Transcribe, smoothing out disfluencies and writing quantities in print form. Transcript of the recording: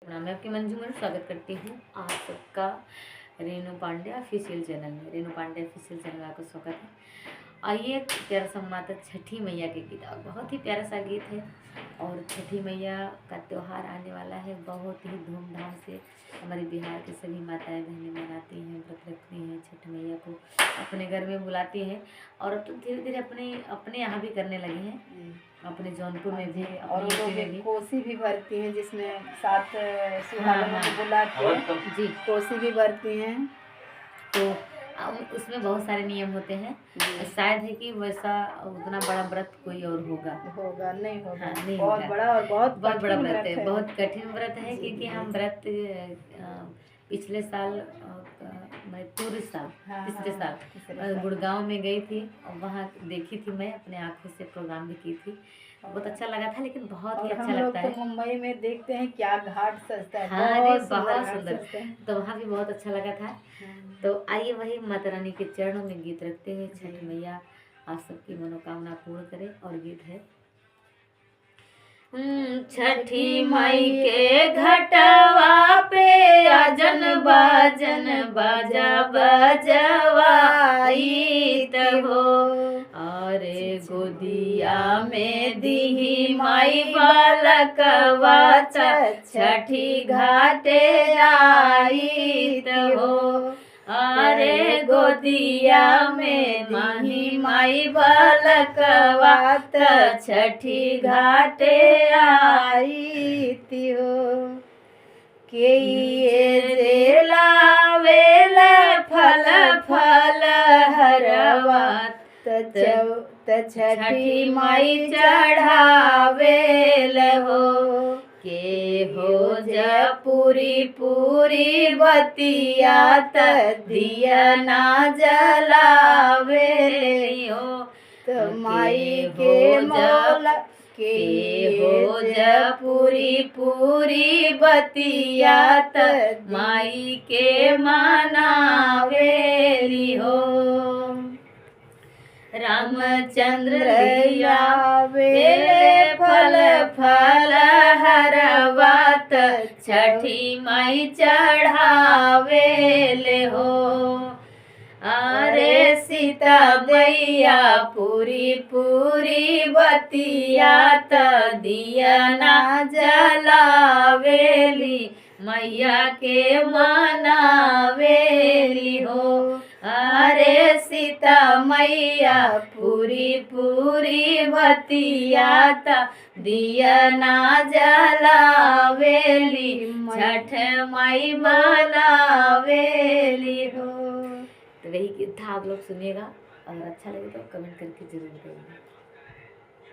मैं आपकी मंजू में स्वागत करती हूँ आप सबका रेणु पांडे ऑफिशियल चैनल में। रेणु पांडे ऑफिशियल चैनल में आपका स्वागत है। आइए, प्यारा सा माता छठी मैया के गीत, बहुत ही प्यारा सा गीत है। और छठी मैया का त्यौहार आने वाला है, बहुत ही धूमधाम से हमारे बिहार की सभी माताएं बहनें मनाती हैं, व्रत रखती हैं, छठ मैया को अपने घर में बुलाती हैं। और अब तो धीरे धीरे अपने अपने यहाँ भी करने लगे हैं, अपने जौनपुर में भी, और वो लोग कोसी भी भरती हैं, जिसमें 7 सुहागनों को बुला के जी कोसी भी भरती हैं। तो उसमें बहुत सारे नियम होते हैं। शायद है कि वैसा उतना बड़ा व्रत कोई और होगा नहीं होगा। नहीं बहुत होगा। बड़ा और बहुत बड़ा व्रत है, बहुत कठिन व्रत है। क्योंकि हम व्रत पिछले साल मैं पूरे साल पिछले साल गुड़गांव में गई थी और वहाँ देखी थी, मैं अपने आँखों से प्रोग्राम भी की थी। बहुत अच्छा लगा था, लेकिन बहुत ही अच्छा लगता है। मुंबई में देखते हैं क्या घाट सजता है। हाँ, बहुत सुंदर। तो वहाँ भी बहुत अच्छा लगा था। तो आइए, वही माता रानी के चरणों में गीत रखते हैं। छठ मैया आप सबकी मनोकामना पूर्ण करे। और गीत है, छठी मई के घटवा पे आजन बाजन बाजा बजवाई हो। अरे गोदिया में दीही माई बालकवा छठी घाटे आई हो। अरे गोदिया में माही माई बालकवा छठी घाटे आई हो। के ये लावेल फल फल हरवा छठी माई चढ़ावेल हो। के हो जा पूरी पूरी बतिया दिया ना जलावे हो। तो माई के मौला के हो जा पूरी पूरी बतिया माई के मनावेली हो। रामचंद्र वेले फल फल हरवात छठी माई चढ़ावेले हो। अरे सीता मैया पूरी पूरी बतिया दिया ना जलावेली मैया के मनावेली हो। अरे सीता मैया पूरी पूरी बतिया दिया ना जलावेली छठ माई मनावेली हो। तो वही गीत था, आप लोग सुनिएगा और अच्छा लगे तो कमेंट करके जरूर करिएगा।